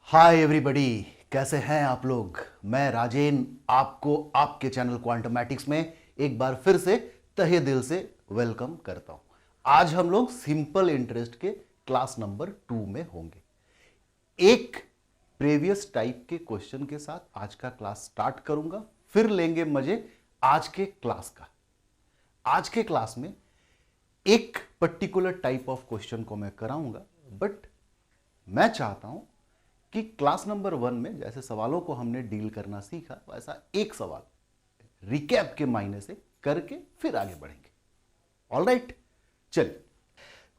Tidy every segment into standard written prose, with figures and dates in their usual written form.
Hi everybody, कैसे हैं आप लोग। मैं राजेन आपको आपके चैनल क्वांटमैटिक्स में एक बार फिर से तहे दिल से वेलकम करता हूं। आज हम लोग सिंपल इंटरेस्ट के क्लास नंबर 2 में होंगे। एक प्रीवियस टाइप के क्वेश्चन के साथ आज का क्लास स्टार्ट करूंगा, फिर लेंगे मजे आज के क्लास का। आज के क्लास में एक पर्टिकुलर टाइप ऑफ क्वेश्चन को मैं कराऊंगा, बट मैं चाहता हूं कि क्लास नंबर 1 में जैसे सवालों को हमने डील करना सीखा, वैसा एक सवाल रिकैप के मायने से करके फिर आगे बढ़ेंगे। ऑलराइट, चलिए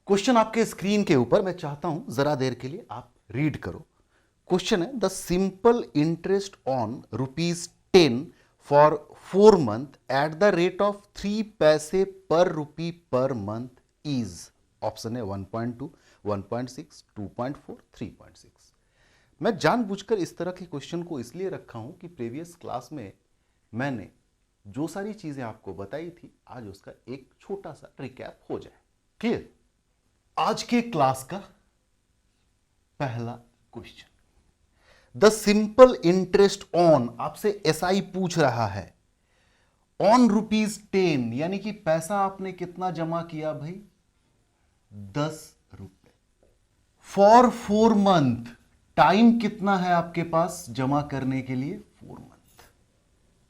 क्वेश्चन आपके स्क्रीन के ऊपर मैं चाहता हूं जरा देर के लिए आप रीड करो। क्वेश्चन है the simple interest on ₹10 for 4 month at the rate of 3 पैसे पर रुपी पर मंथ इज। ऑप्शन है 1.2, 1.6, 2.4, 3.6। मैं जानबूझकर इस तरह के क्वेश्चन को इसलिए रखा हूं कि प्रीवियस क्लास में मैंने जो सारी चीजें आपको बताई थी, आज उसका एक छोटा सा रिकैप हो जाए। क्लियर? आज के क्लास का पहला question, the simple interest on, आपसे एसआई पूछ रहा है, ऑन ₹10, यानी कि पैसा आपने कितना जमा किया भाई? 10 रुपए। फॉर 4 मंथ, टाइम कितना है आपके पास जमा करने के लिए? 4 मंथ,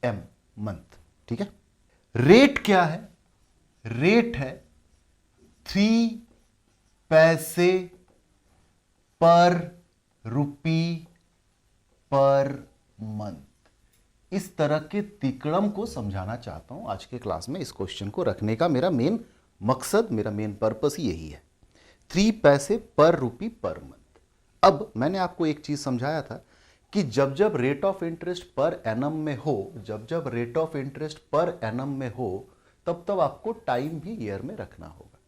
एम मंथ। ठीक है। रेट क्या है? रेट है 3 पैसे पर रुपी पर मंथ। इस तरह के तिकड़म को समझाना चाहता हूं आज के क्लास में। इस क्वेश्चन को रखने का मेरा मेन मकसद, मेरा मेन पर्पस ही यही है, 3 पैसे पर रुपी पर मंथ। अब मैंने आपको एक चीज समझाया था कि जब जब rate of interest per annum में हो, जब जब rate of interest per annum में हो, तब तब आपको टाइम भी ईयर में रखना होगा।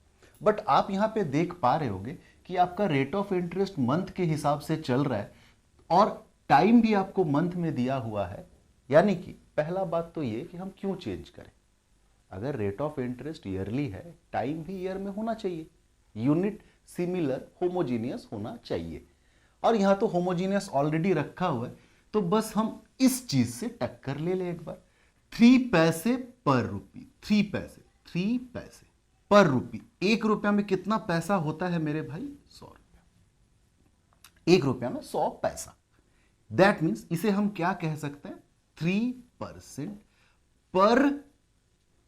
बट आप यहां पे देख पा रहे होंगे कि आपका रेट ऑफ इंटरेस्ट मंथ के हिसाब से चल रहा है और टाइम भी आपको मंथ में दिया हुआ है। यानी कि पहला बात तो ये कि हम क्यों चेंज करें। अगर रेट ऑफ इंटरेस्ट ईयरली है, टाइम भी ईयर में होना चाहिए, यूनिट सिमिलर होमोजीनियस होना चाहिए। और यहां तो होमोजीनियस ऑलरेडी रखा हुआ है, तो बस हम इस चीज से टक्कर ले लें एक बार। 3 पैसे पर रुपी, 3 पैसे, 3 पैसे पर रुपी। 1 रुपया में कितना पैसा होता है मेरे भाई? 100 रुपया। 1 रुपया में 100 पैसा। दैट मीन्स इसे हम क्या कह सकते हैं? 3%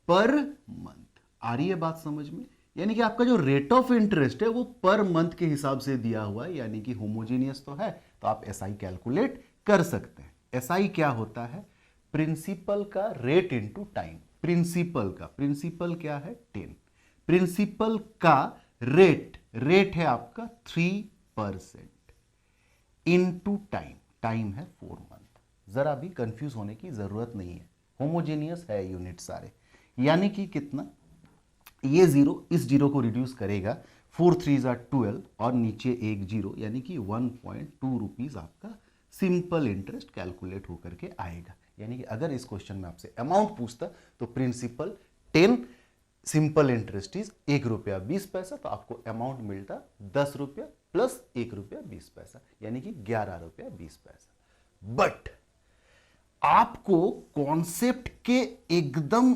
पर मंथ। आ रही है बात समझ में? यानी कि आपका जो रेट ऑफ इंटरेस्ट है वो पर मंथ के हिसाब से दिया हुआ है, यानी कि होमोजीनियस तो है, तो आप एसआई कैलकुलेट कर सकते हैं। एसआई क्या होता है? प्रिंसिपल का रेट इनटू टाइम। प्रिंसिपल क्या है? 10। प्रिंसिपल का रेट, रेट है आपका 3% इनटू टाइम, टाइम है 4 मंथ। जरा भी कंफ्यूज होने की जरूरत नहीं है, होमोजेनियस है यूनिट सारे। यानी कि कितना? ये जीरो इस जीरो को रिड्यूस करेगा, 4 3 12 और नीचे एक जीरो, यानी कि 1.2 रुपीज आपका सिंपल इंटरेस्ट कैलकुलेट होकर के आएगा। यानी कि अगर इस क्वेश्चन में आपसे अमाउंट पूछता तो प्रिंसिपल 10, सिंपल इंटरेस्ट इज 1 रुपया 20 पैसा, तो आपको अमाउंट मिलता 10 रुपया प्लस 1 रुपया 20 पैसा, यानी कि 11 रुपया 20 पैसा। बट आपको कॉन्सेप्ट के एकदम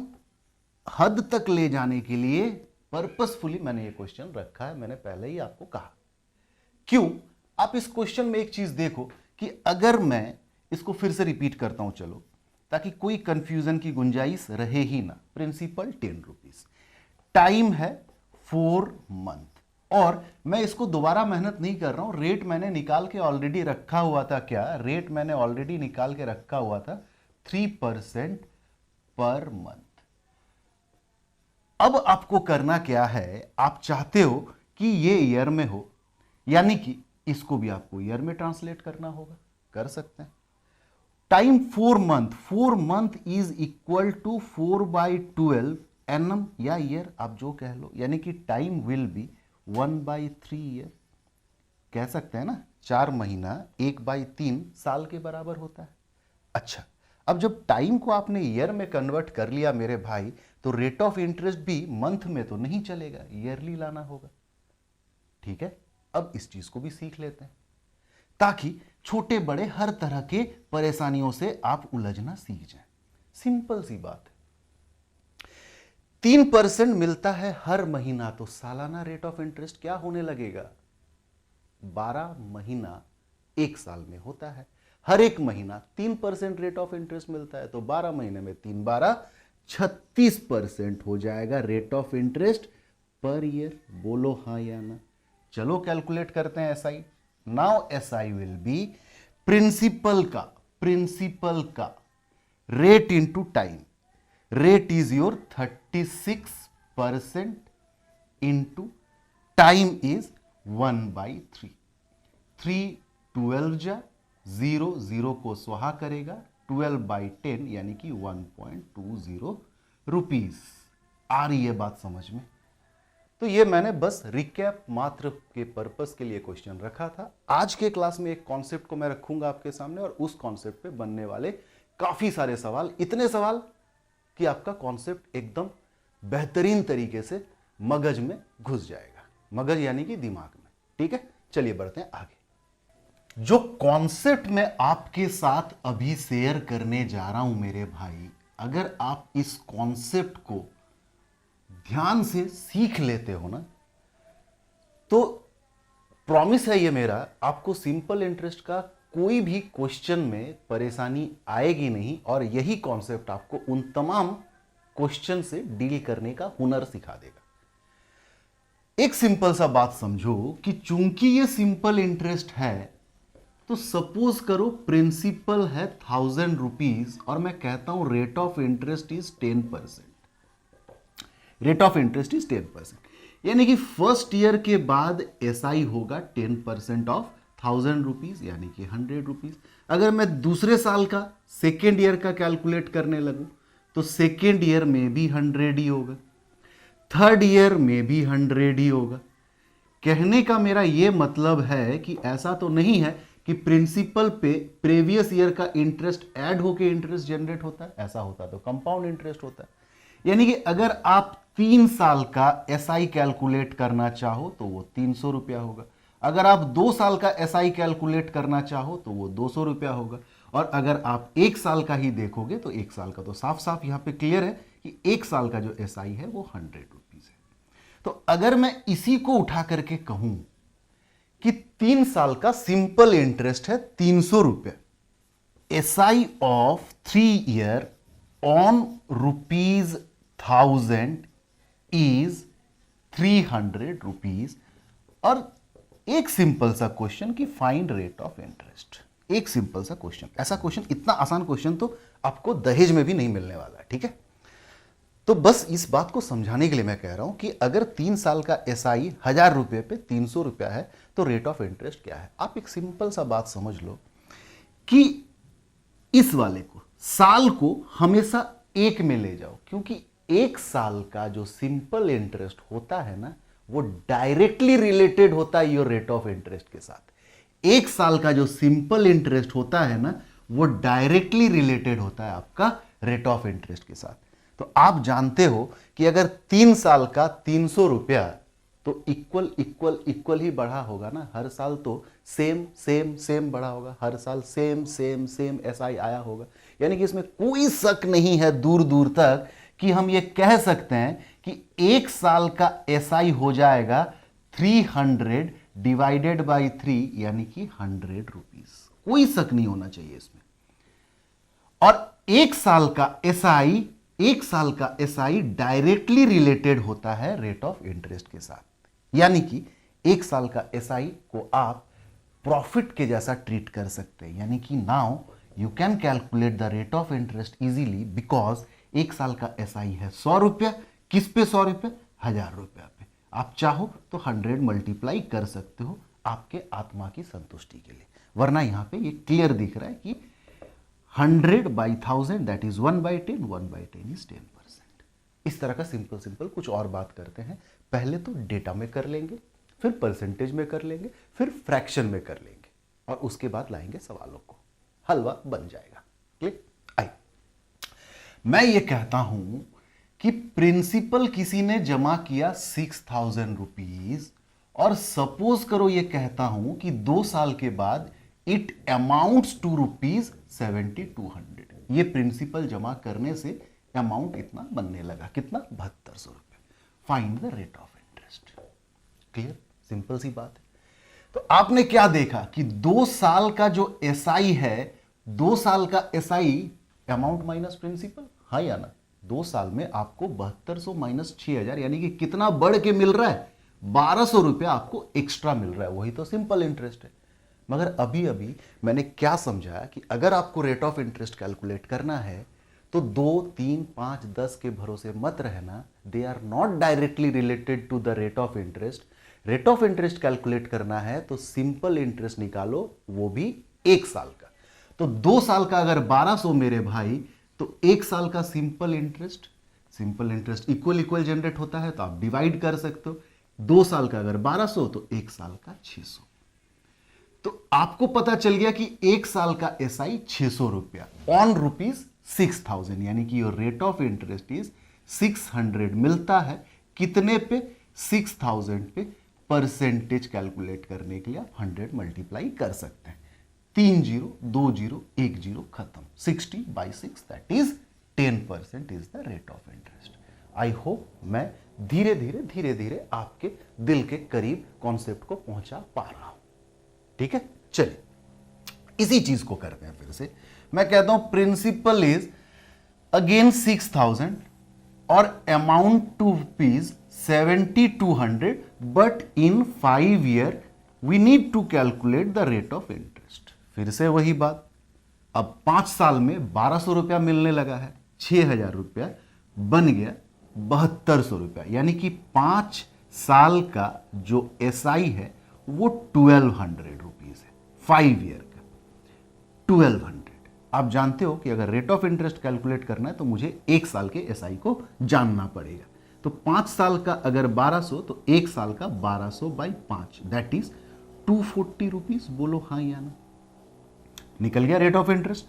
हद तक ले जाने के लिए पर्पसफुली मैंने ये क्वेश्चन रखा है। मैंने पहले ही आपको कहा क्यों। आप इस क्वेश्चन में एक चीज देखो कि अगर मैं इसको फिर से रिपीट करता हूं, चलो, ताकि कोई कंफ्यूजन की गुंजाइश रहे ही ना। प्रिंसिपल 10 रुपीज, टाइम है 4 मंथ, और मैं इसको दोबारा मेहनत नहीं कर रहा हूं, रेट मैंने निकाल के ऑलरेडी रखा हुआ था। क्या रेट मैंने ऑलरेडी निकाल के रखा हुआ था? 3% पर मंथ। अब आपको करना क्या है? आप चाहते हो कि ये ईयर में हो, यानी कि इसको भी आपको ईयर में ट्रांसलेट करना होगा, कर सकते हैं। Time 4 month, 4 month is equal to 4/12 annum या ईयर, आप जो कह लो, यानी कि टाइम विल बी 1/3 ईयर। कह सकते हैं ना, 4 महीना 1/3 साल के बराबर होता है। अच्छा, अब जब टाइम को आपने ईयर में कन्वर्ट कर लिया मेरे भाई, तो रेट ऑफ इंटरेस्ट भी मंथ में तो नहीं चलेगा, ईयरली लाना होगा। ठीक है, अब इस चीज को भी सीख लेते हैं, ताकि छोटे बड़े हर तरह के परेशानियों से आप उलझना सीख जाएं। सिंपल सी बात है। 3% मिलता है हर महीना, तो सालाना रेट ऑफ इंटरेस्ट क्या होने लगेगा? 12 महीना एक साल में होता है। हर एक महीना 3% रेट ऑफ इंटरेस्ट मिलता है, तो 12 महीने में 3×12 36% हो जाएगा rate of interest per year. बोलो हाँ या ना। चलो कैलकुलेट करते हैं SI. Now SI will be principal का rate into time. Rate is your 36% into time is 1/3। 3 12 जा 0 0 को स्वाहा करेगा, 12/10 यानी कि 1.20 रुपीज। आ रही है बात समझ में? तो ये मैंने बस रिकैप मात्र के पर्पस के लिए क्वेश्चन रखा था। आज के क्लास में एक कॉन्सेप्ट को मैं रखूंगा आपके सामने और उस कॉन्सेप्ट पे बनने वाले काफी सारे सवाल, इतने सवाल कि आपका कॉन्सेप्ट एकदम बेहतरीन तरीके से मगज में घुस जाएगा। मगज यानी कि दिमाग में। ठीक है, चलिए बढ़ते हैं आगे। जो कॉन्सेप्ट मैं आपके साथ अभी शेयर करने जा रहा हूं मेरे भाई, अगर आप इस कॉन्सेप्ट को ध्यान से सीख लेते हो ना, तो प्रॉमिस है ये मेरा, आपको सिंपल इंटरेस्ट का कोई भी क्वेश्चन में परेशानी आएगी नहीं और यही कॉन्सेप्ट आपको उन तमाम क्वेश्चन से डील करने का हुनर सिखा देगा। एक सिंपल सा बात समझो कि चूंकि ये सिंपल इंटरेस्ट है, तो सपोज करो प्रिंसिपल है 1000 रुपीज और मैं कहता हूं rate of interest is 10%। Rate of interest is 10%, यानी कि फर्स्ट ईयर के बाद एसआई होगा 10% ऑफ 1000 रुपीज यानी कि 100 रुपीज। अगर मैं दूसरे साल का सेकेंड ईयर का कैलकुलेट करने लगूं तो सेकेंड ईयर में भी 100 ही होगा, थर्ड ईयर में भी 100 ही होगा। कहने का मेरा यह मतलब है कि ऐसा तो नहीं है कि प्रिंसिपल पे प्रीवियस ईयर का इंटरेस्ट ऐड होके इंटरेस्ट जनरेट होता है। ऐसा होता तो कंपाउंड इंटरेस्ट होता है। यानी कि अगर आप 3 साल का एसआई कैलकुलेट करना चाहो तो वो 300 रुपया होगा। अगर आप 2 साल का एसआई कैलकुलेट करना चाहो तो वो 200 रुपया होगा। और अगर आप 1 साल का ही देखोगे तो 1 साल का तो साफ साफ यहां पे क्लियर है कि 1 साल का जो एसआई है वो 100 रुपीज है। तो अगर मैं इसी को उठा करके कहूं कि 3 साल का सिंपल इंटरेस्ट है 300 रुपया, SI of 3 year on ₹1000 is 300 rupees. और एक सिंपल सा क्वेश्चन कि फाइंड रेट ऑफ इंटरेस्ट, एक सिंपल सा क्वेश्चन। ऐसा क्वेश्चन, इतना आसान क्वेश्चन तो आपको दहेज में भी नहीं मिलने वाला है। ठीक है, तो बस इस बात को समझाने के लिए मैं कह रहा हूं कि अगर 3 साल का एसआई 1000 रुपये पे 300 रुपया है तो रेट ऑफ इंटरेस्ट क्या है। आप एक सिंपल सा बात समझ लो कि इस वाले को, साल को हमेशा एक में ले जाओ, क्योंकि 1 साल का जो सिंपल इंटरेस्ट होता है ना, वो डायरेक्टली रिलेटेड होता है योर रेट ऑफ इंटरेस्ट के साथ। 1 साल का जो सिंपल इंटरेस्ट होता है ना, वो डायरेक्टली रिलेटेड होता है आपका रेट ऑफ इंटरेस्ट के साथ। तो आप जानते हो कि अगर 3 साल का 300 रुपया, तो इक्वल इक्वल इक्वल ही बढ़ा होगा ना। हर साल तो सेम सेम सेम बढ़ा होगा, हर साल सेम सेम सेम एसआई आया होगा। यानी कि इसमें कोई शक नहीं है दूर दूर तक कि हम ये कह सकते हैं कि 1 साल का एसआई हो जाएगा 300 डिवाइडेड बाई 3 यानी कि 100 रुपीज। कोई शक नहीं होना चाहिए इसमें। और 1 साल का एसआई, 1 साल का एसआई डायरेक्टली रिलेटेड होता है रेट ऑफ इंटरेस्ट के साथ। यानी कि 1 साल का एसआई को आप प्रॉफिट के जैसा ट्रीट कर सकते हैं। यानी कि now you can calculate the rate of interest easily because 1 साल का एसआई है 100 रुपया। किस पे 100 रुपये? 1000 रुपया पे। आप चाहो तो 100 मल्टीप्लाई कर सकते हो आपके आत्मा की संतुष्टि के लिए, वरना यहां पे ये क्लियर दिख रहा है कि 100/1000 दैट इज 1/10, 1/10 इज 10%। इस तरह का सिंपल सिंपल कुछ और बात करते हैं। पहले तो डेटा में कर लेंगे, फिर परसेंटेज में कर लेंगे, फिर फ्रैक्शन में कर लेंगे और उसके बाद लाएंगे सवालों को। हलवा बन जाएगा। क्लिक? आई मैं ये कहता हूं कि प्रिंसिपल किसी ने जमा किया 6000 रुपीज और सपोज करो ये कहता हूं कि 2 साल के बाद इट अमाउंट्स टू ₹7200। ये प्रिंसिपल जमा करने से अमाउंट इतना बनने लगा, कितना? 7200 रुपए। Find the rate of interest. Clear? Simple सी बात है। तो आपने क्या देखा कि 2 साल का जो एसआई है, 2 साल का एसआई अमाउंट माइनस प्रिंसिपल, हाँ या ना? 2 साल में आपको 7200 माइनस 6000 यानी कि कितना बढ़ के मिल रहा है? 1200 रुपया आपको एक्स्ट्रा मिल रहा है। वही तो सिंपल इंटरेस्ट है। मगर अभी अभी मैंने क्या समझाया कि अगर आपको रेट ऑफ इंटरेस्ट कैलकुलेट करना है तो 2, 3, 5, 10 के भरोसे मत रहना। They are not directly related to the rate of interest. Rate of interest calculate करना है तो सिंपल इंटरेस्ट निकालो, वो भी 1 साल का। तो 2 साल का अगर 1200 मेरे भाई, तो 1 साल का simple interest equal equal generate होता है, तो आप डिवाइड कर सकते हो। 2 साल का अगर 1200 तो 1 साल का 600। तो आपको पता चल गया कि 1 साल का एसआई 600 रुपया ऑन ₹6000, यानी कि your rate of interest is 600 मिलता है। कितने पे? 6000 पे। परसेंटेज कैलकुलेट करने के लिए आप 100 मल्टीप्लाई कर सकते हैं। 3 0, 2 0, 1 0 खत्म। 60/6 that is 10% is the rate of interest. I hope मैं धीरे धीरे आपके दिल के करीब कॉन्सेप्ट को पहुंचा पा रहा हूं। ठीक है, चलिए इसी चीज को करते हैं फिर से। मैं कहता हूं प्रिंसिपल इज अगेन 6000 और amount to ₹7200, but in 5 year we need to calculate the rate of interest. फिर से वही बात, अब 5 साल में 1200 रुपया मिलने लगा है, 6000 रुपया बन गया 7200 रुपया, यानी कि 5 साल का जो एसआई है वो 1200 रुपीज है। 5 ईयर का 1200। आप जानते हो कि अगर रेट ऑफ इंटरेस्ट कैलकुलेट करना है तो मुझे 1 साल के एसआई को जानना पड़ेगा। तो 5 साल का अगर 1200 तो 1 साल का 1200/5 दैट इज 240 रुपीज। बोलो हाँ या ना? निकल गया रेट ऑफ इंटरेस्ट।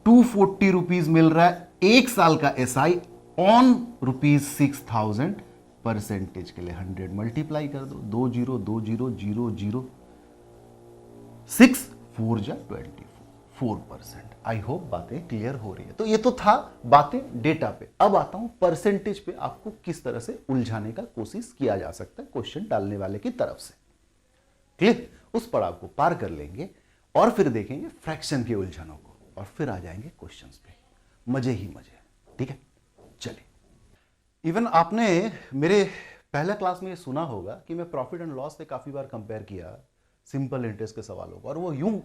240 रुपीज मिल रहा है 1 साल का एसआई ऑन ₹6000। परसेंटेज के लिए 100 मल्टीप्लाई कर दो। 202000 6 4 जा 24, 4%। आई होप बातें क्लियर हो रही है। तो ये तो था बातें डेटा पे। अब आता हूं परसेंटेज पे, आपको किस तरह से उलझाने का कोशिश किया जा सकता है क्वेश्चन डालने वाले की तरफ से। क्लियर? उस पर आपको पार कर लेंगे और फिर देखेंगे फ्रैक्शन के उलझनों को, और फिर आ जाएंगे क्वेश्चंस पे। मजे ही मजे। ठीक है, चलिए। इवन आपने मेरे पहले क्लास में ये सुना होगा कि मैं प्रॉफिट एंड लॉस से काफी बार कंपेयर किया सिंपल इंटरेस्ट के सवालों को, और वो यूं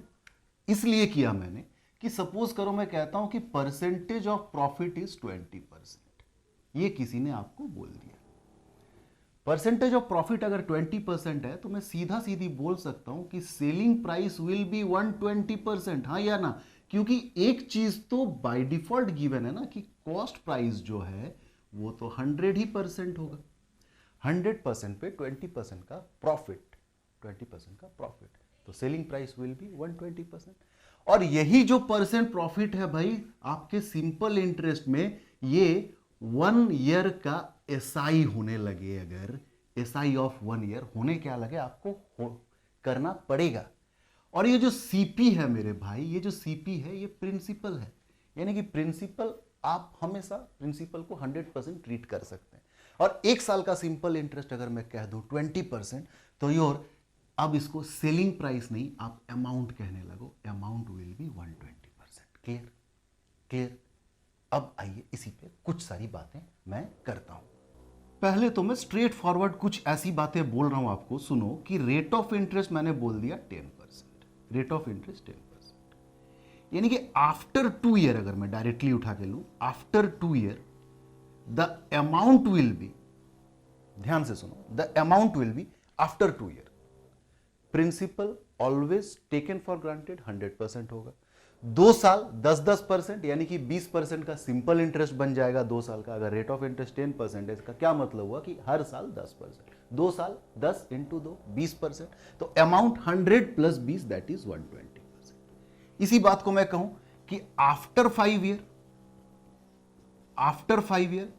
इसलिए किया मैंने कि सपोज करो मैं कहता हूं कि परसेंटेज ऑफ प्रॉफिट इज 20%। ये किसी ने आपको बोल दिया। परसेंटेज ऑफ प्रॉफिट अगर 20% है तो मैं सीधा सीधी बोल सकता हूं कि सेलिंग प्राइस विल बी 120%। हाँ या ना? क्योंकि एक चीज तो बाय डिफॉल्ट गिवन है ना कि कॉस्ट प्राइस जो है वो तो 100 ही परसेंट होगा। 100% पे 20% का प्रॉफिट, 20% का प्रॉफिट, तो सेलिंग प्राइस विल बी 120%। और यही जो परसेंट प्रॉफिट है भाई आपके सिंपल इंटरेस्ट में, ये 1 ईयर का एसआई होने लगे। अगर एसआई ऑफ 1 ईयर होने क्या लगे आपको करना पड़ेगा। और ये जो सीपी है मेरे भाई, ये जो सीपी है ये प्रिंसिपल है, यानी कि प्रिंसिपल आप हमेशा प्रिंसिपल को 100% ट्रीट कर सकते हैं। और 1 साल का सिंपल इंटरेस्ट अगर मैं कह दूं 20%, तो योर अब इसको सेलिंग प्राइस नहीं आप अमाउंट कहने लगो, amount will B 120%। Clear? Clear? अब आइए इसी पे कुछ सारी बातें मैं करता हूं। पहले तो मैं स्ट्रेट फॉरवर्ड कुछ ऐसी बातें बोल रहा हूं आपको, सुनो कि रेट ऑफ इंटरेस्ट मैंने बोल दिया 10%, रेट ऑफ इंटरेस्ट 10%, यानी कि आफ्टर 2 ईयर अगर मैं डायरेक्टली उठा के लूं, after 2 year the amount will be, ध्यान से सुनो, the amount will be after 2 year, principal always taken for granted 100% होगा। 2 साल 10% यानी कि 20% का सिंपल इंटरेस्ट बन जाएगा 2 साल का। अगर रेट ऑफ इंटरेस्ट 10% है, इसका क्या मतलब हुआ कि हर साल 10%, 2 साल 10 इंटू 2 20%, तो अमाउंट 100 प्लस 20 दैट इज 120%। इसी बात को मैं कहूं कि आफ्टर 5 ईयर, आफ्टर 5 ईयर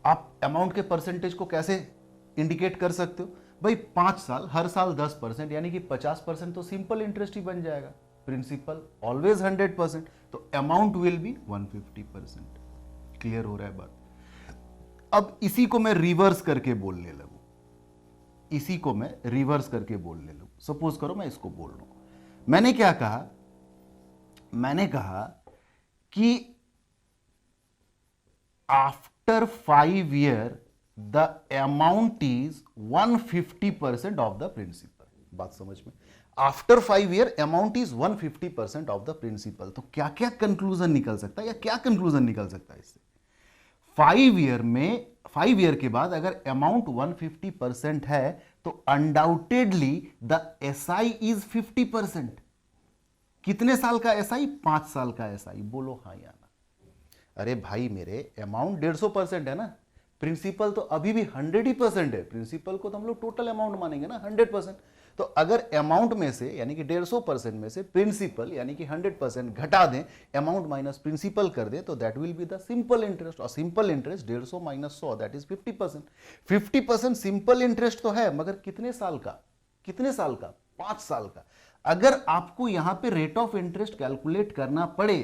आप अमाउंट के परसेंटेज को कैसे इंडिकेट कर सकते हो भाई 5 साल, हर साल 10%, यानी कि 50% तो सिंपल इंटरेस्ट ही बन जाएगा। प्रिंसिपल ऑलवेज 100%, तो अमाउंट विल बी 150%। क्लियर हो रहा है बात? अब इसी को मैं रिवर्स करके बोलने लगूं, इसी को मैं रिवर्स करके बोलने लगूं। सपोज करो मैं इसको बोल रहा हूं, मैंने क्या कहा, मैंने कहा कि after 5 year the amount is 150% of the principal. बात समझ में? After 5 year amount is 150% of the principal. तो क्या क्या कंक्लूजन निकल सकता है, या क्या कंक्लूजन निकल सकता है इससे? 5 ईयर के बाद अगर अमाउंट 150% है तो अनडाउटेडली द एसआई इज 50%। कितने साल का एसआई? 5 साल का एसआई। बोलो हाँ या ना? अरे भाई मेरे, अमाउंट 150% है ना, प्रिंसिपल तो अभी भी 100% है। प्रिंसिपल को तो हम लोग टोटल अमाउंट मानेंगे ना 100%। तो अगर अमाउंट में से यानी कि 150% में से प्रिंसिपल यानी कि 100% घटा दें, अमाउंट माइनस प्रिंसिपल कर दें, तो that will be the simple interest. और simple interest 150 minus 100 that is 50%। 50% simple interest तो है, मगर कितने साल का? कितने साल का? 5 साल का। अगर आपको यहां पे रेट ऑफ इंटरेस्ट कैलकुलेट करना पड़े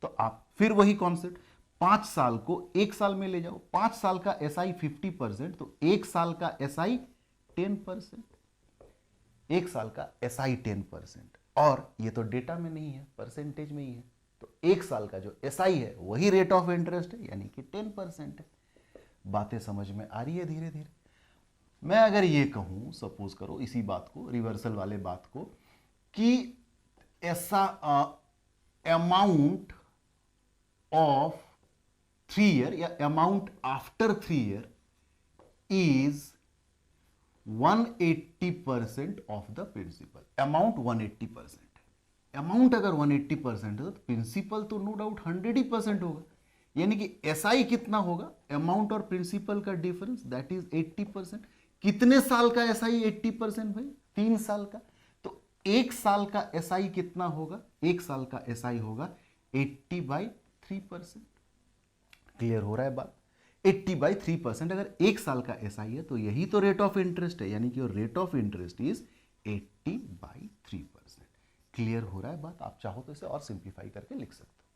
तो आप फिर वही कॉन्सेप्ट, 5 साल को 1 साल में ले जाओ। 5 साल का एसआई 50%, तो 1 साल का एसआई 10%। 1 साल का एसआई 10%, और ये तो डेटा में नहीं है, परसेंटेज में ही है। तो 1 साल का जो एसआई है वही रेट ऑफ इंटरेस्ट है, यानी कि 10% है। बातें समझ में आ रही है धीरे धीरे? मैं अगर ये कहूं, सपोज करो इसी बात को, रिवर्सल वाले बात को, कि ऐसा अमाउंट ऑफ 3 ईयर या amount after 3 year is 180% of the principal. Amount 180%। Amount अगर 180% है तो प्रिंसिपल तो नो डाउट 100% होगा। यानी कि एसआई कितना होगा? अमाउंट और प्रिंसिपल का डिफरेंस, दैट इज 80%। कितने साल का एसआई 80% भाई? 3 साल का। तो 1 साल का एसआई कितना होगा? 1 साल का एसआई होगा 80/3%। क्लियर हो रहा है बात? 80/3%। अगर 1 साल का एसआई है तो यही तो रेट ऑफ इंटरेस्ट है, यानी कि rate of interest is 80/3%। Clear हो रहा है बात? आप चाहो तो इसे और सिंप्लीफाई करके लिख सकते हो।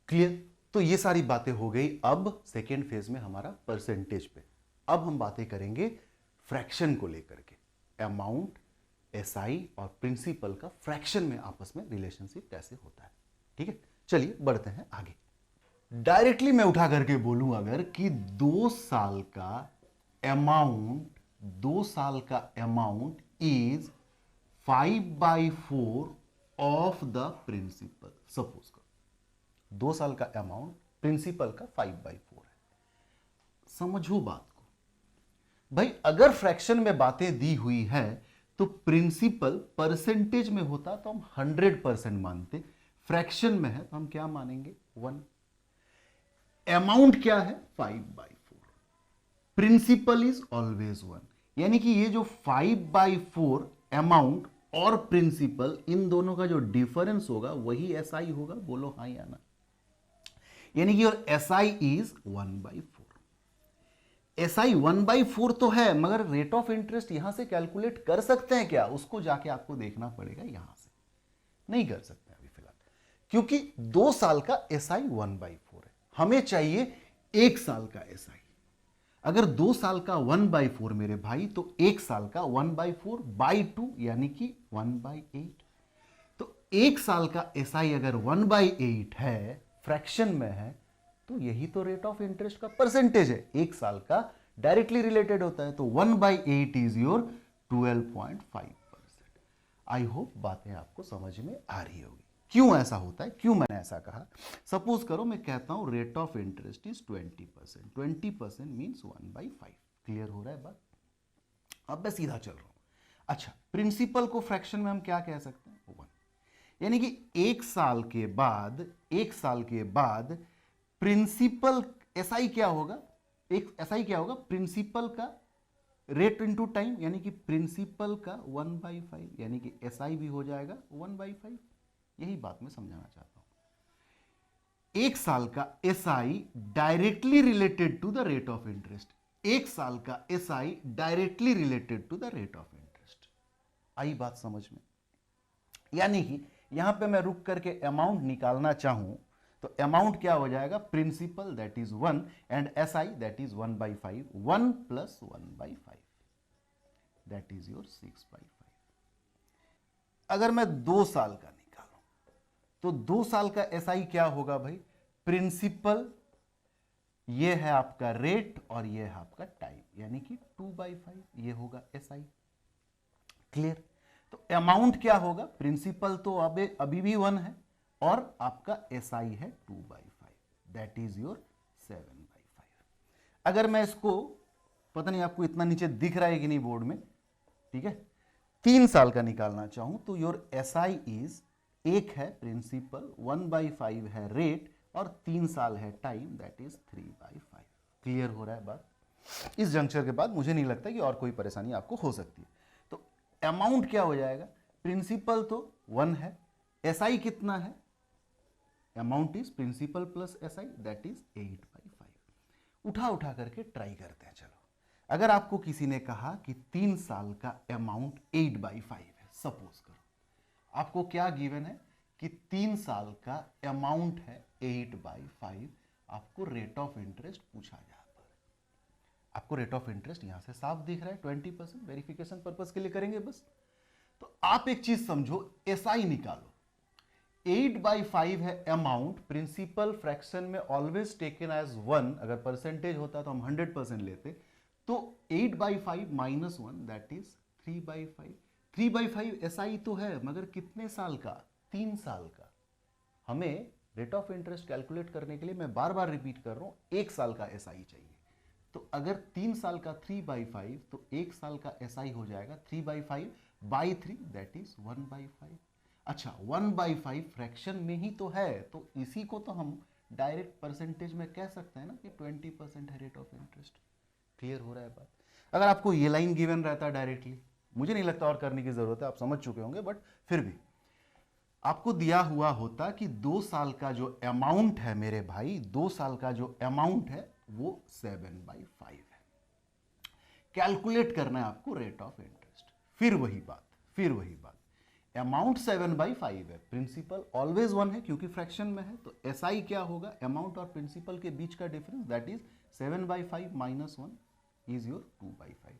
क्लियर? तो ये सारी बातें हो गई। अब सेकेंड फेज में हमारा परसेंटेज पे। अब हम बातें करेंगे फ्रैक्शन को लेकर के। अमाउंट, एसआई और प्रिंसिपल का फ्रैक्शन में आपस में रिलेशनशिप कैसे होता है। ठीक है, चलिए बढ़ते हैं आगे। डायरेक्टली मैं उठा करके बोलूं अगर कि 2 साल का अमाउंट, 2 साल का amount is 5/4 of the principal. Suppose करो 2 साल का अमाउंट प्रिंसिपल का 5/4 है। समझो बात को भाई, अगर फ्रैक्शन में बातें दी हुई है तो प्रिंसिपल परसेंटेज में होता तो हम 100% मानते, फ्रैक्शन में है तो हम क्या मानेंगे? 1। अमाउंट क्या है? 5/4। प्रिंसिपल इज ऑलवेज 1, यानी कि ये जो 5/4 अमाउंट और प्रिंसिपल, इन दोनों का जो डिफरेंस होगा वही एसआई होगा। बोलो हाँ या ना? यानी कि और एसआई इज 1/4। एसआई 1/4 तो है, मगर रेट ऑफ इंटरेस्ट यहां से कैलकुलेट कर सकते हैं क्या? उसको जाके आपको देखना पड़ेगा, यहां से नहीं कर सकते अभी फिलहाल, क्योंकि 2 साल का एसआई 1/4 है। हमें चाहिए 1 साल का एसआई। अगर 2 साल का 1/4 मेरे भाई, तो 1 साल का 1/4/2 यानी कि 1/8। तो 1 साल का एसआई अगर 1/8 है, फ्रैक्शन में है, तो यही तो रेट ऑफ इंटरेस्ट का परसेंटेज है। 1 साल का डायरेक्टली रिलेटेड होता है, तो 1/8 इज योर 12.5%। आई होप बातें आपको समझ में आ रही होगी क्यों ऐसा होता है, क्यों मैंने ऐसा कहा। सपोज करो मैं कहता हूं rate of interest is 20%। 20% means 1/5। Clear हो रहा है बात? अब मैं सीधा चल रहा हूं। अच्छा, प्रिंसिपल को फ्रैक्शन में हम क्या कह सकते हैं? 1। यानी कि 1 साल के बाद, 1 साल के बाद प्रिंसिपल एसआई क्या होगा? एक एसआई क्या होगा? प्रिंसिपल का रेट इनटू टाइम, यानी कि प्रिंसिपल का 1/5, यानी कि एसआई भी हो जाएगा 1/5। यही बात मैं समझाना चाहता हूं। 1 साल का SI directly related to the rate of interest. 1 साल का SI directly related to the rate of interest. आई बात समझ में? यानी कि यहां पे मैं रुक करके अमाउंट निकालना चाहूं तो अमाउंट क्या हो जाएगा, principal that is 1 and SI that is 1/5, 1 plus 1/5 that is your 6/5। अगर मैं 2 साल का निकालूं तो 2 साल का एसआई क्या होगा भाई, प्रिंसिपल ये है आपका रेट और ये है आपका टाइम, यानी कि 2/5 ये होगा एसआई। क्लियर? तो अमाउंट क्या होगा, प्रिंसिपल तो अभी भी 1 है और आपका एसआई है 2/5 दैट इज योर 7/5। अगर मैं इसको, पता नहीं आपको इतना नीचे दिख रहा है कि नहीं बोर्ड में, ठीक है, 3 साल का निकालना चाहूं तो योर एसआई इज, एक है प्रिंसिपल, 1/5 है रेट और 3 साल है टाइम दैट इज 3/5। क्लियर हो रहा है बात? इस जंक्चर के बाद मुझे नहीं लगता कि और कोई परेशानी आपको हो सकती है। तो अमाउंट क्या हो जाएगा, प्रिंसिपल तो 1 है, एसआई कितना है, amount is principal plus SI that is 8/5। उठा करके ट्राई करते हैं। चलो, अगर आपको किसी ने कहा कि 3 साल का अमाउंट 8/5 है, सपोज करो आपको क्या गिवन है कि 3 साल का अमाउंट है 8/5, आपको रेट ऑफ इंटरेस्ट पूछा जाता है। आपको रेट ऑफ इंटरेस्ट यहां से साफ दिख रहा है 20%, वेरिफिकेशन पर्पस के लिए करेंगे बस। तो आप एक चीज समझो, एसआई निकालो, 8/5 है अमाउंट, प्रिंसिपल फ्रैक्शन में ऑलवेज टेकन एज 1, अगर परसेंटेज होता तो हम 100% लेते, तो 8/5 माइनस 1 दैट इज 3/5। 3/5 एसआई तो है, मगर कितने साल का, 3 साल का। हमें रेट ऑफ इंटरेस्ट कैलकुलेट करने के लिए, मैं बार बार रिपीट कर रहा हूं, 1 साल का एसआई चाहिए। तो अगर 3 साल का 3/5 तो 1 साल का एसआई हो जाएगा 3/5/3 दैट इज 1/5। अच्छा, 1/5 फ्रैक्शन में ही तो है, तो इसी को तो हम डायरेक्ट परसेंटेज में कह सकते हैं ना कि 20% है रेट ऑफ इंटरेस्ट। क्लियर हो रहा है बात? अगर आपको ये लाइन गिवन रहता डायरेक्टली, मुझे नहीं लगता और करने की जरूरत है, आप समझ चुके होंगे, बट फिर भी आपको दिया हुआ होता कि 2 साल का जो अमाउंट है मेरे भाई, 2 साल का जो अमाउंट है वो 7/5 है। कैलकुलेट करना है आपको रेट ऑफ इंटरेस्ट। फिर वही बात, अमाउंट 7/5 है, प्रिंसिपल ऑलवेज 1 है क्योंकि फ्रैक्शन में है, तो एसआई क्या होगा, अमाउंट और प्रिंसिपल के बीच का difference that is 7/5 minus 1 is your 2/5।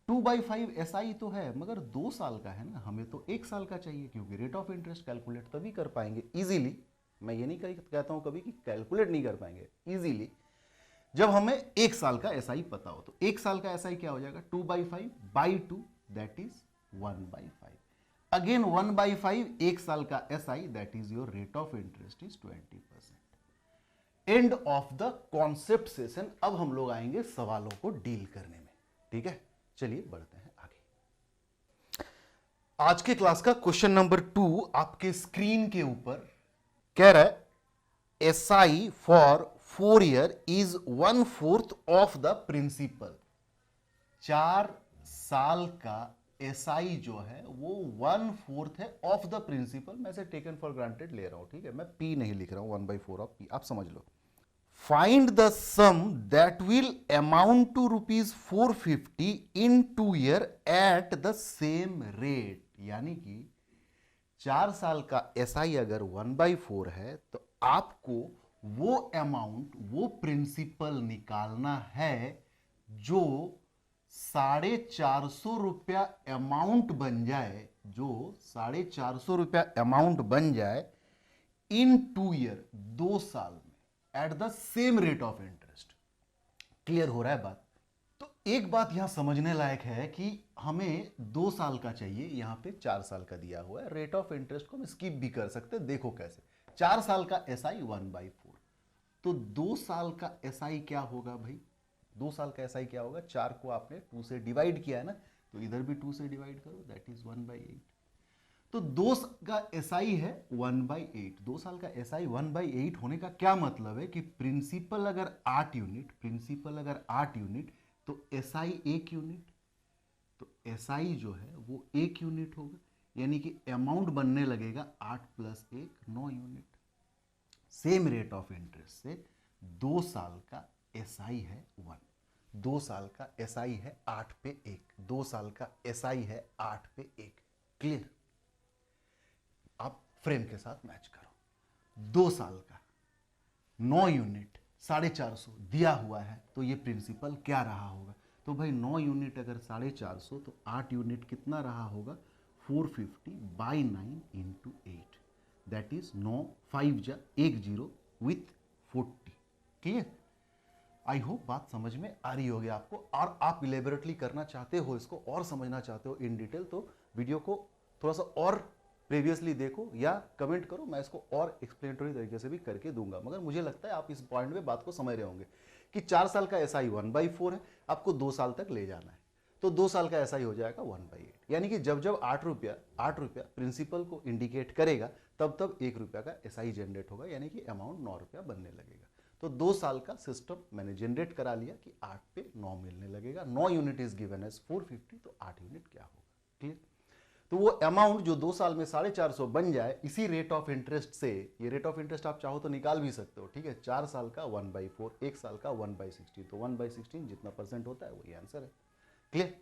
2/5 SI तो है, मगर 2 साल का है ना, हमें तो 1 साल का चाहिए, क्योंकि रेट ऑफ इंटरेस्ट कैलकुलेट तभी कर पाएंगे इजीली, मैं ये नहीं कहता हूं कभी कि कैलकुलेट नहीं कर पाएंगे, इजीली जब हमें 1 साल का एसआई पता हो। तो 1 साल का एसआई क्या हो जाएगा, 2/5/2 दैट इज 1/5। अगेन 1/5 1 साल का SI that is your rate of interest is 20%। And of the concept session. अब हम लोग आएंगे सवालों को डील करने में, ठीक है? चलिए बढ़ते हैं आगे। आज के क्लास का क्वेश्चन नंबर 2 आपके स्क्रीन के ऊपर कह रहा है, SI for 4 year is 1/4 of the principal. 4 साल का एसआई जो है वो 1/4 है ऑफ द प्रिंसिपल। मैं से टेकन फॉर ग्रांटेड ले रहा हूं, ठीक है, मैं पी नहीं लिख रहा हूं, 1/4 ऑफ पी, आप समझ लो। Find the sum that will amount to ₹450 in 2 year at the same rate. यानी कि 4 साल का एसआई अगर 1/4 है तो आपको वो अमाउंट, वो प्रिंसिपल निकालना है जो 450 रुपया अमाउंट बन जाए, जो 450 रुपया अमाउंट बन जाए इन 2 ईयर, 2 साल में, eight the same rate of interest. Clear हो रहा है बात? तो एक बात यहां समझने लायक है कि हमें 2 साल का चाहिए, यहां पे 4 साल का दिया हुआ है। रेट ऑफ इंटरेस्ट को हम स्किप भी कर सकते हैं, देखो कैसे। 4 साल का एसआई 1/4, तो 2 साल का एसआई क्या होगा भाई, 2 साल का एसआई क्या होगा, 4 को आपने 2 से डिवाइड किया है ना, तो इधर भी 2 से डिवाइड करो दैट इज 1/8। तो 2 का एसआई है 1/8। 2 साल का एसआई 1/8 होने का क्या मतलब है कि प्रिंसिपल अगर 8 यूनिट तो एसआई 1 यूनिट, तो एसआई जो है वो 1 यूनिट होगा, यानी कि अमाउंट बनने लगेगा 8 + 1 9 unit. Same rate of interest से 2 साल का एसआई है 1। 2 साल का एसआई है 8 पे 1, 2 साल का एसआई है 8 पे 1। क्लियर? आप फ्रेम के साथ मैच करो। 2 साल का 9 यूनिट 450 दिया हुआ है, तो ये प्रिंसिपल क्या रहा होगा? तो भाई 9 यूनिट अगर 450, तो 8 यूनिट कितना रहा होगा? 450/9 इंटू 8, दैट इज 9 5 जा 1 0 विथ 40। क्लियर? आई होप बात समझ में आ रही होगी आपको। और आप इलेबोरेटली करना चाहते हो, इसको और समझना चाहते हो इन डिटेल, तो वीडियो को थोड़ा सा और प्रीवियसली देखो या कमेंट करो, मैं इसको और एक्सप्लेनेटरी तरीके से भी करके दूंगा। मगर मुझे लगता है आप इस पॉइंट में बात को समझ रहे होंगे कि 4 साल का एसआई 1/4 है, आपको 2 साल तक ले जाना है, तो 2 साल का एसआई हो जाएगा 1/8। यानी कि जब जब 8 रुपया प्रिंसिपल को इंडिकेट करेगा, तब तब 1 रुपया का एसआई जनरेट होगा, यानी कि अमाउंट 9 रुपया बनने लगेगा। तो 2 साल का सिस्टम मैंने जनरेट करा लिया कि 8 पे 9 मिलने लगेगा। 9 यूनिट इज गिवन एज 450, तो 8 यूनिट क्या होगा? क्लियर? तो वो अमाउंट जो 2 साल में 450 बन जाए, इसी रेट ऑफ इंटरेस्ट से, ये रेट ऑफ इंटरेस्ट आप चाहो तो निकाल भी सकते हो, ठीक है? 4 साल का 1/4, 1 साल का 1/16, तो 1/16 जितना परसेंट होता है वही आंसर है। क्लियर?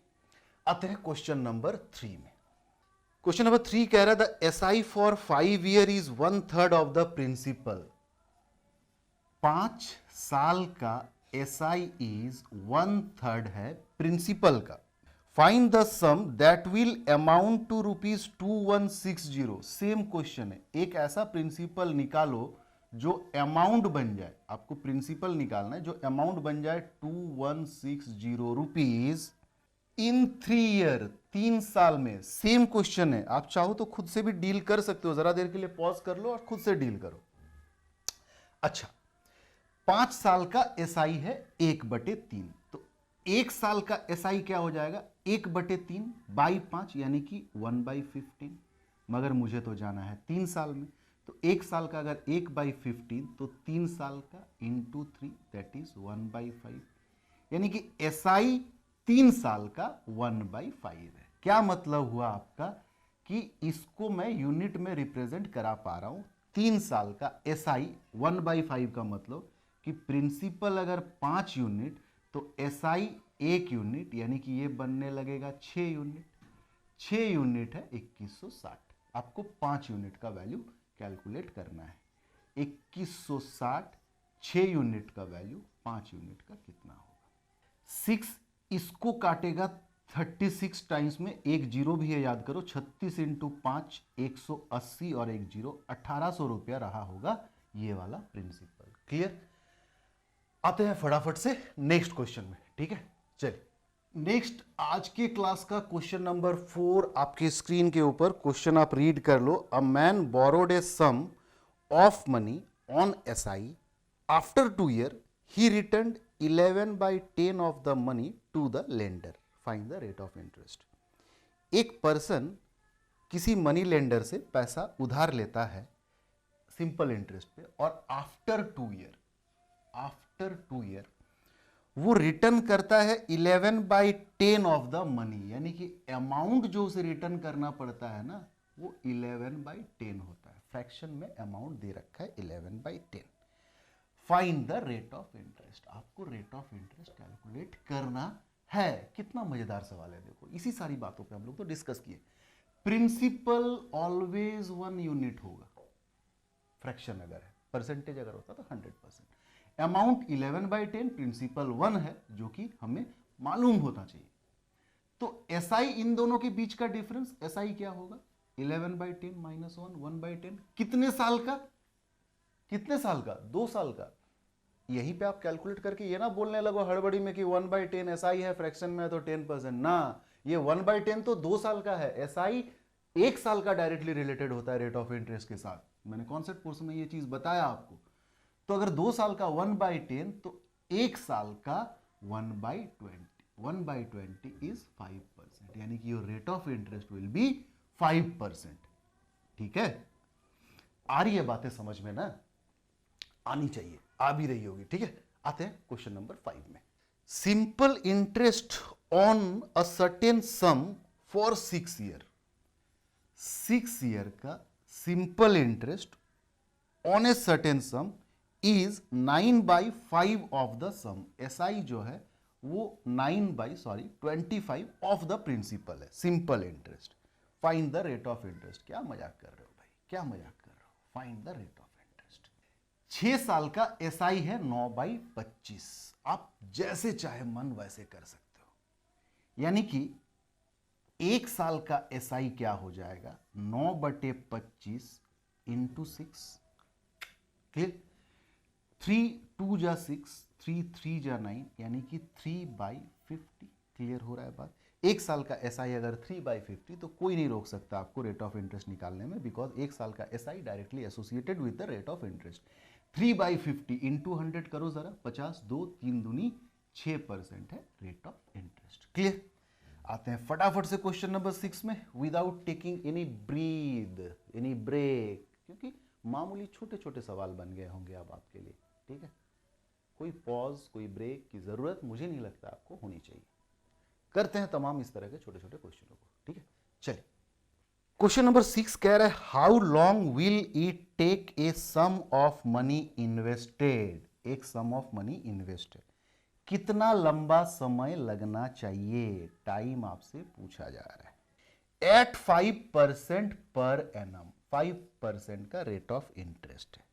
आते हैं क्वेश्चन नंबर 3 में। क्वेश्चन नंबर 3 कह रहा है the SI for 5 year is 1/3 of the principal. 5 साल का एसआई इज 1/3 है प्रिंसिपल का। Find the sum that will amount to ₹2160। Same question है, एक ऐसा प्रिंसिपल निकालो जो अमाउंट बन जाए, आपको प्रिंसिपल निकालना है जो अमाउंट बन जाए 2160 रुपीज इन 3 ईयर, 3 साल में। सेम क्वेश्चन है, आप चाहो तो खुद से भी डील कर सकते हो, जरा देर के लिए पॉज कर लो और खुद से डील करो। अच्छा, 5 साल का एसआई है 1/3, तो 1 साल का एसआई क्या हो जाएगा? 1/3/5, यानी कि 1/15। मगर मुझे तो जाना है 3 साल में, तो 1 साल का अगर 1/15, तो 3 साल का इंटू 3, दैट इज 1/5, यानी कि एसआई 3 साल का 1/5 है। क्या मतलब हुआ आपका कि इसको मैं यूनिट में रिप्रेजेंट करा पा रहा हूं। 3 साल का एसआई 1/5 का मतलब कि प्रिंसिपल अगर 5 यूनिट, तो एसआई 1 यूनिट, यानी कि ये बनने लगेगा 6 यूनिट। 6 यूनिट है 2160। आपको 5 यूनिट का वैल्यू कैलकुलेट करना है। 2160, 6 यूनिट का वैल्यू 5 यूनिट का कितना होगा? 6 इसको काटेगा 36 टाइम्स में, एक जीरो भी है याद करो। 36 इंटू 5 180 और एक जीरो 1800 रुपया रहा होगा ये वाला प्रिंसिपल। क्लियर? आते हैं फटाफट से नेक्स्ट क्वेश्चन में, ठीक है? चलिए नेक्स्ट आज के क्लास का क्वेश्चन नंबर 4 आपके स्क्रीन के ऊपर क्वेश्चन आप रीड कर लो। A man borrowed a sum of money on SI after 2 year he returned 11/10 of the money to the lender. Find the rate of interest. एक पर्सन किसी money lender से पैसा उधार लेता है सिंपल इंटरेस्ट पे, और आफ्टर 2 ईयर वो रिटर्न करता है 11/10 ऑफ द मनी, यानी कि अमाउंट जो उसे रिटर्न करना पड़ता है ना, वो 11/10 होता है। फ्रैक्शन में अमाउंट दे रखा है 11/10। Find the rate of interest. आपको रेट ऑफ इंटरेस्ट कैलकुलेट करना है। कितना मजेदार सवाल है, देखो इसी सारी बातों पे हम लोग तो डिस्कस किए। प्रिंसिपल ऑलवेज 1 यूनिट होगा, फ्रैक्शन अगर है, परसेंटेज अगर होता तो 100%। अमाउंट 11/10, प्रिंसिपल 1 है, जो कि हमें मालूम होना चाहिए। तो एसआई इन दोनों के बीच का डिफरेंस, एसआई क्या होगा? 11/10 माइनस 1, 1/10। कितने साल का? 2 साल का। यहीं पे आप कैलकुलेट करके ये ना बोलने लगो हड़बड़ी में कि 1/10 एसआई है, फ्रैक्शन में है तो 10% ना। ये 1/10 तो 2 साल का है, एसआई 1 साल का डायरेक्टली रिलेटेड होता है रेट ऑफ इंटरेस्ट के साथ। मैंने कॉन्सेप्ट कोर्स में ये चीज बताया आपको। तो अगर 2 साल का 1/10, तो 1 साल का 1/20। 1/20 इज 5%, यानी कि your rate of interest will be 5%। ठीक है? आ रही है बातें समझ में ना? आनी चाहिए, आ भी रही होगी। ठीक है, आते हैं क्वेश्चन नंबर 5 में। Simple interest on a certain sum for 6 year. 6 year का simple interest on a certain sum is 9/5 of the sum. SI जो है वो 25 ऑफ द प्रिंसिपल है, simple interest. Find the rate of interest. क्या मजाक कर रहे हो भाई, क्या मजाक कर रहे हो? Find the rate of interest. 6 साल का एसआई है 9/25। आप जैसे चाहे मन वैसे कर सकते हो। यानी कि 1 साल का एसआई क्या हो जाएगा, 9/25 इंटू 6। क्लियर? 3 2 जा 6, 3 3 जा 9, यानी कि 3/50। क्लियर हो रहा है बात? 1 साल का एसआई अगर 3/50 तो कोई नहीं रोक सकता आपको रेट ऑफ इंटरेस्ट निकालने में, बिकॉज 1 साल का SI directly associated with the rate of interest. 3/50 into 100 करो जरा, 50, 2 3 दूनी 6% है रेट ऑफ इंटरेस्ट। क्लियर? आते हैं फटाफट से क्वेश्चन नंबर 6 में, विदाउट टेकिंग एनी ब्रेक, क्योंकि मामूली छोटे छोटे सवाल बन गए होंगे अब आपके लिए। ठीक है, कोई पॉज कोई ब्रेक की जरूरत मुझे नहीं लगता आपको होनी चाहिए। करते हैं तमाम इस तरह के छोटे छोटे क्वेश्चनों को। ठीक है, चलिए क्वेश्चन नंबर 6 कह रहा है, how long will it take a sum of money invested. एक सम ऑफ मनी इन्वेस्टेड, कितना लंबा समय लगना चाहिए, टाइम आपसे पूछा जा रहा है। एट 5% पर एनम, 5% का रेट ऑफ इंटरेस्ट है।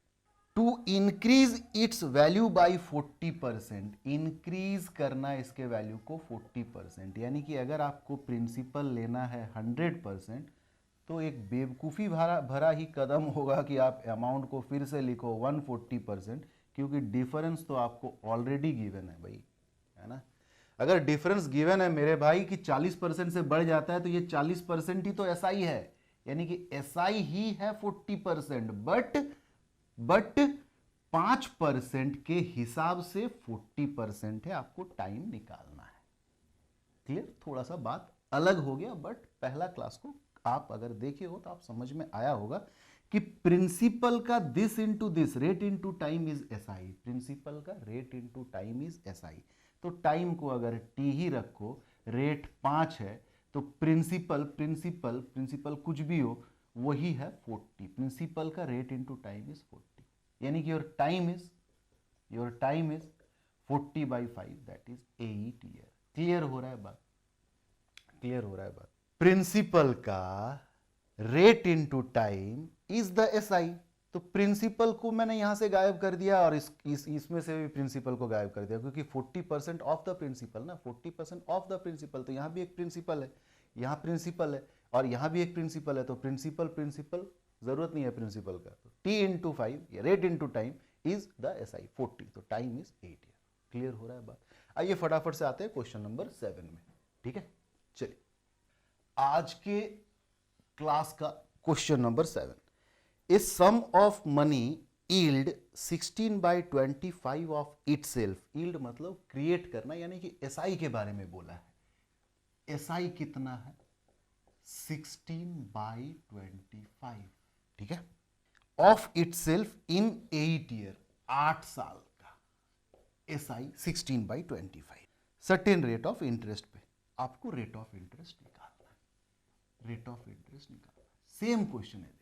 To increase its value by 40%, increase करना इसके वैल्यू को 40%। यानी कि अगर आपको प्रिंसिपल लेना है 100%, तो एक बेवकूफ़ी भरा भरा ही कदम होगा कि आप अमाउंट को फिर से लिखो 140%, क्योंकि डिफरेंस तो आपको ऑलरेडी गिवन है भाई, है ना। अगर डिफरेंस गिवन है मेरे भाई कि 40% से बढ़ जाता है, तो ये 40% ही तो एसआई है, यानी कि एसआई ही है 40%, बट 5% के हिसाब से 40% है, आपको टाइम निकालना है। क्लियर? थोड़ा सा बात अलग हो गया, बट पहला क्लास को आप अगर देखे हो तो आप समझ में आया होगा कि प्रिंसिपल का this into this rate into time is SI. Principal का rate into time is SI. तो टाइम को अगर टी ही रखो, रेट 5 है, तो प्रिंसिपल कुछ भी हो वही है 40। प्रिंसिपल का रेट इंटू टाइम इज 40, यानी कि your time is 40/5, that is 8 year. Clear हो रहा है बात? क्लियर हो रहा है बात? प्रिंसिपल का rate into time is the SI. तो प्रिंसिपल को मैंने यहां से गायब कर दिया और इसमें से भी प्रिंसिपल को गायब कर दिया, क्योंकि 40% ऑफ द प्रिंसिपल ना, 40% ऑफ द प्रिंसिपल। तो यहां भी एक प्रिंसिपल है, यहां प्रिंसिपल है, और यहां भी एक प्रिंसिपल है। तो प्रिंसिपल जरूरत नहीं है प्रिंसिपल का। तो T into 5 rate into time is the SI 40, तो टाइम इज 8 ईयर। क्लियर हो रहा है बात? आइए फटाफट से आते हैं क्वेश्चन नंबर 7 में। ठीक है, चलिए आज के क्लास का question number 7, a sum of money yield 16/25 of itself. Yield मतलब क्रिएट करना, यानी कि एसआई के बारे में बोला है। एसआई कितना है? 16/25। ठीक है, ऑफ इटसेल्फ इन 8 ईयर, 8 साल का SI 16/25, certain rate of interest पे। आपको रेट ऑफ इंटरेस्ट निकालना है, रेट ऑफ इंटरेस्ट निकालना है। सेम क्वेश्चन है। देखो,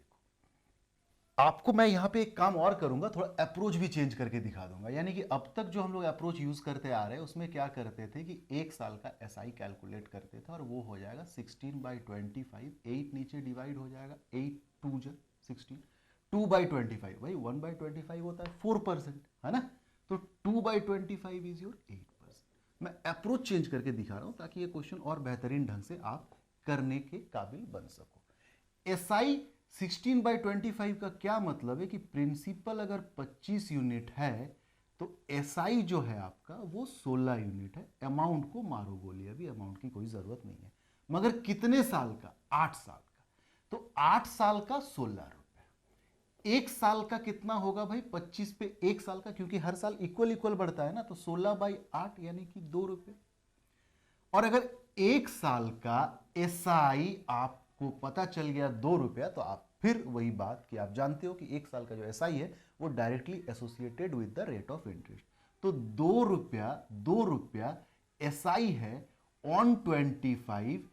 आपको मैं यहां पे एक काम और करूंगा, थोड़ा अप्रोच भी चेंज करके दिखा दूंगा। यानी कि अब तक जो हम लोग अप्रोच यूज करते आ रहे हैं, उसमें क्या करते थे कि 1 साल का एसआई कैलकुलेट करते थे, और वो हो जाएगा 16/25, 8 नीचे डिवाइड हो जाएगा, 8 2 जा 16, 2/25 भाई 1/25 होता है 4%, है ना। तो 2/25 इज योर 8%। मैं अप्रोच चेंज करके दिखा रहा हूं ताकि ये क्वेश्चन और बेहतरीन ढंग से आप करने के काबिल बन सको। एसआई 16/25 का क्या मतलब है कि प्रिंसिपल अगर 25 यूनिट है, तो एसआई जो है आपका वो 16 यूनिट है। अमाउंट को मारो गोली, अभी अमाउंट की कोई जरूरत नहीं है। मगर कितने साल का? 8 साल का। तो 8 साल का 16 रुपए। 1 साल का कितना होगा भाई? 25 पे 1 साल का, क्योंकि हर साल इक्वल इक्वल बढ़ता है ना, तो 16/8 यानी कि 2 रुपए। और अगर 1 साल का एसआई आपको पता चल गया 2 रुपया, तो आप फिर वही बात कि आप जानते हो कि 1 साल का जो एसआई है वो directly associated with the rate of interest. तो 2 रुपया एसआई है on 25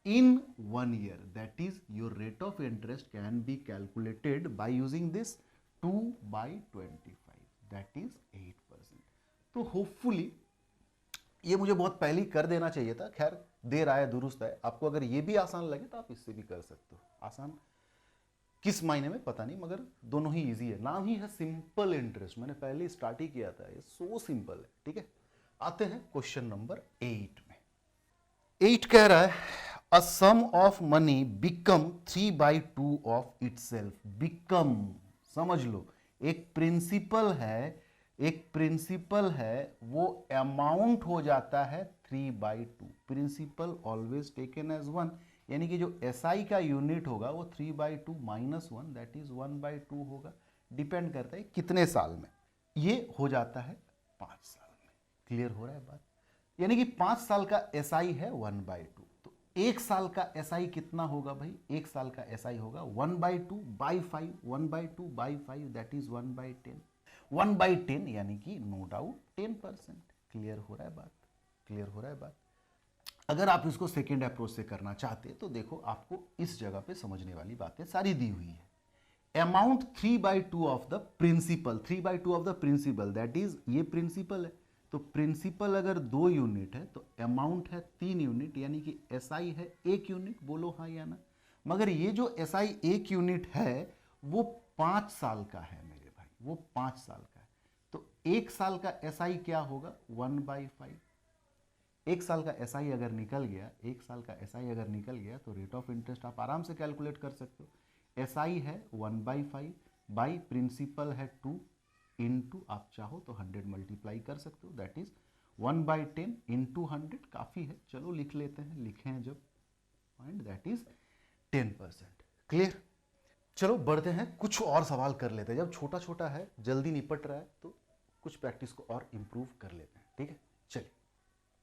in 1 year, that is your rate of interest can be calculated by using this 2/25, that is 8%। तो होपफुली ये मुझे बहुत पहले ही कर देना चाहिए था, खैर देर आए दुरुस्त है। आपको अगर ये भी आसान लगे तो आप इससे भी कर सकते हो। आसान किस मायने में पता नहीं, मगर दोनों ही इजी है। नाम ही है सिंपल इंटरेस्ट, मैंने पहले ही स्टार्ट ही किया था, ये सो सिंपल है। ठीक है, आते हैं क्वेश्चन नंबर 8 में। 8 कह रहा है a sum of money become 3/2 of itself. Become, समझ लो, एक प्रिंसिपल है, एक प्रिंसिपल है, वो अमाउंट हो जाता है 3/2। प्रिंसिपल ऑलवेज टेकन एज 1, यानी कि जो एसआई का यूनिट होगा वो 3/2 -1 दैट इज 1/2 होगा। डिपेंड करता है कितने साल में, ये हो जाता है 5 साल में। क्लियर हो रहा है बात? यानी कि 5 साल का एसआई है 1/2, तो एक साल का एसआई कितना होगा भाई? एक साल का एसआई होगा 1/2/5, 1/2/5 दैट इज 1/10। 1/10 यानी कि नो डाउट 10%। क्लियर हो रहा है बात? क्लियर हो रहा है बात? अगर आप इसको सेकेंड अप्रोच से करना चाहते तो देखो, आपको इस जगह पे समझने वाली बातें सारी दी हुई है। Amount 3/2 of the principal, 3/2 of the principal that is, ये प्रिंसिपल है, तो प्रिंसिपल अगर 2 यूनिट है तो अमाउंट है 3 यूनिट, यानी कि एसआई है 1 यूनिट। बोलो हाँ या ना? मगर ये जो एसआई 1 यूनिट है वो 5 साल का है मेरे भाई, वो 5 साल का है। तो एक साल का एसआई क्या होगा? 1/5। एक साल का एसआई अगर निकल गया, एक साल का एसआई अगर निकल गया तो रेट ऑफ इंटरेस्ट आप आराम से कैलकुलेट कर सकते हो। एसआई है 1/5 बाई प्रिंसिपल है 2 इंटू, आप चाहो तो 100 मल्टीप्लाई कर सकते हो, दैट इज 1/10 इंटू 100। काफ़ी है, चलो लिख लेते हैं, लिखे हैं जब, एंड दैट इज 10%। क्लियर? चलो बढ़ते हैं, कुछ और सवाल कर लेते हैं। जब छोटा छोटा है, जल्दी निपट रहा है, तो कुछ प्रैक्टिस को और इंप्रूव कर लेते हैं। ठीक है, चलिए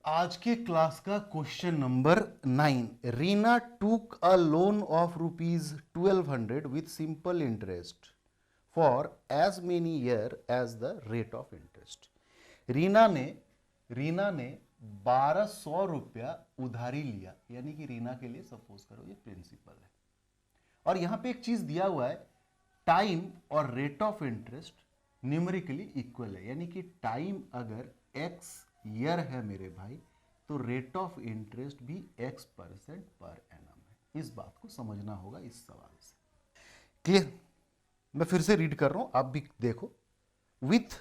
आज के क्लास का question number 9। Reena took a loan of ₹1200 with simple interest for as many year as the rate of interest. Reena ने 1200 रुपया उधारी लिया, यानी कि रीना के लिए सपोज करो ये प्रिंसिपल है, और यहां पे एक चीज दिया हुआ है, टाइम और rate of interest numerically equal है, यानी कि टाइम अगर x ईयर है मेरे भाई, तो रेट ऑफ इंटरेस्ट भी x% पर एनम है। इस बात को समझना होगा इस सवाल से। क्लियर? मैं फिर से रीड कर रहा हूं, आप भी देखो। With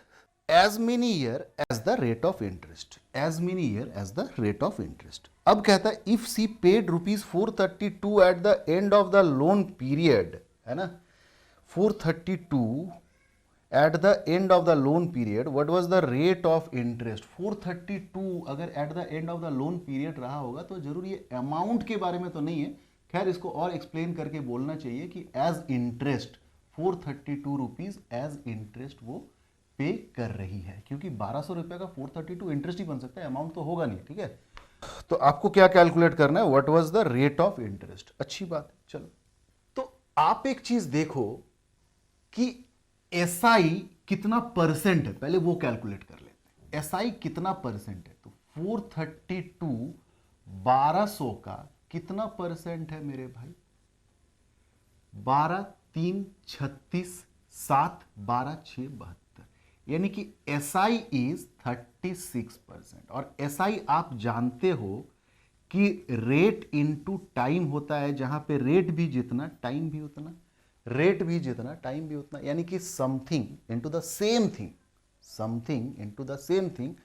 as many year as the rate of interest, as many year as the rate of interest. अब कहता है if C paid ₹432 at the end of the loan period, है ना, 432 at the end of the loan period, what was the rate of interest? 432 अगर at the end of the loan period रहा होगा तो जरूर ये अमाउंट के बारे में तो नहीं है, खैर इसको और एक्सप्लेन करके बोलना चाहिए कि as interest 432 rupees as interest वो पे कर रही है, क्योंकि 1200 रुपये का 432 इंटरेस्ट ही बन सकता है, अमाउंट तो होगा नहीं। ठीक है, तो आपको क्या कैलकुलेट करना है? What was the rate of interest. अच्छी बात है, चलो। तो आप एक चीज देखो कि एसआई कितना परसेंट है, पहले वो कैलकुलेट कर लेते हैं। एसआई कितना परसेंट है? तो 432 1200 का कितना परसेंट है मेरे भाई? 12 3 36 7 12 6 72, यानी कि एसआई इज 36%। और एसआई आप जानते हो कि रेट इनटू टाइम होता है, जहां पे रेट भी जितना टाइम भी उतना, रेट भी जितना टाइम भी उतना, यानी कि something into the same thing, something into the same thing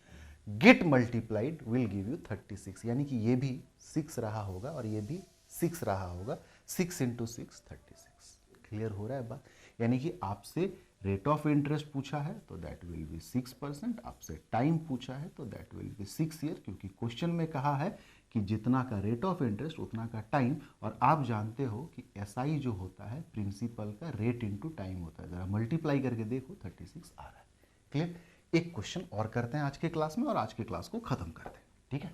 get multiplied will give you 36, यानी कि ये भी 6 रहा होगा और ये भी 6 रहा होगा, 6 × 6 36। क्लियर हो रहा है बात? यानी कि आपसे रेट ऑफ इंटरेस्ट पूछा है तो दैट विल बी 6%, आपसे टाइम पूछा है तो दैट विल बी 6 ईयर, क्योंकि क्वेश्चन में कहा है कि जितना का रेट ऑफ इंटरेस्ट उतना का टाइम, और आप जानते हो कि एसआई जो होता है प्रिंसिपल का रेट इनटू टाइम होता है, जरा मल्टीप्लाई करके देखो 36 आ रहा है। क्लियर? एक क्वेश्चन और करते हैं आज के क्लास में और आज के क्लास को खत्म करते हैं। ठीक है,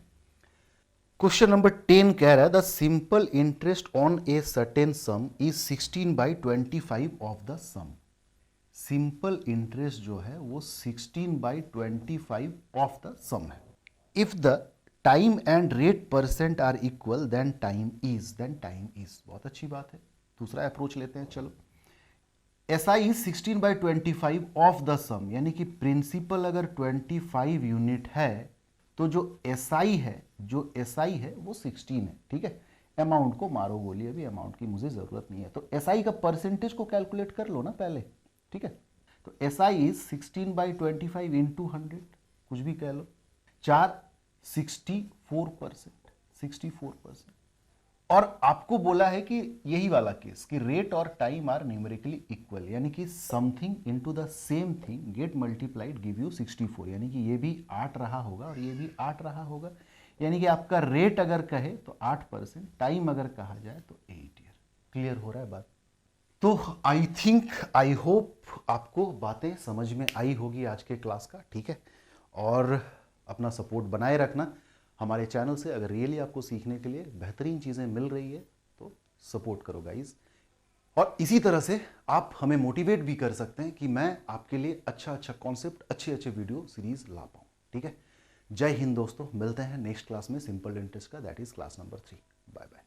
क्वेश्चन नंबर 10 कह रहा है the simple interest on a certain sum is 16/25 of the sum. Simple interest जो है वो 16/25 ऑफ द सम है। If the time and rate percent are equal then time is, बहुत अच्छी बात है। दूसरा अप्रोच लेते हैं, चलो। SI is 16/25 of the sum, यानी कि प्रिंसिपल अगर 25 यूनिट है तो जो SI है वो 16 है, ठीक है। अमाउंट को मारो गोली, अभी अमाउंट की मुझे जरूरत नहीं है। तो SI का परसेंटेज को कैलकुलेट कर लो ना पहले, ठीक है। तो SI इज 16/25 इंटू 100, कुछ भी कह लो, 64%, 64%। और आपको बोला है कि यही वाला केस कि रेट और टाइम आर न्यूमेरिकली इक्वल, यानी कि something into the same thing get multiplied give you 64, यानी कि ये भी 8 रहा होगा और ये भी 8 रहा होगा। यानी कि आपका रेट अगर कहे तो 8%, टाइम अगर कहा जाए तो 8 ईयर। क्लियर हो रहा है बात? तो आई होप आपको बातें समझ में आई होगी आज के क्लास का, ठीक है। और अपना सपोर्ट बनाए रखना हमारे चैनल से। अगर रियली आपको सीखने के लिए बेहतरीन चीज़ें मिल रही है तो सपोर्ट करो गाइज। और इसी तरह से आप हमें मोटिवेट भी कर सकते हैं कि मैं आपके लिए अच्छा कॉन्सेप्ट, अच्छे वीडियो सीरीज ला पाऊँ, ठीक है। जय हिंद दोस्तों, मिलते हैं नेक्स्ट क्लास में सिंपल इंटरेस्ट का, that is class number 3। Bye bye.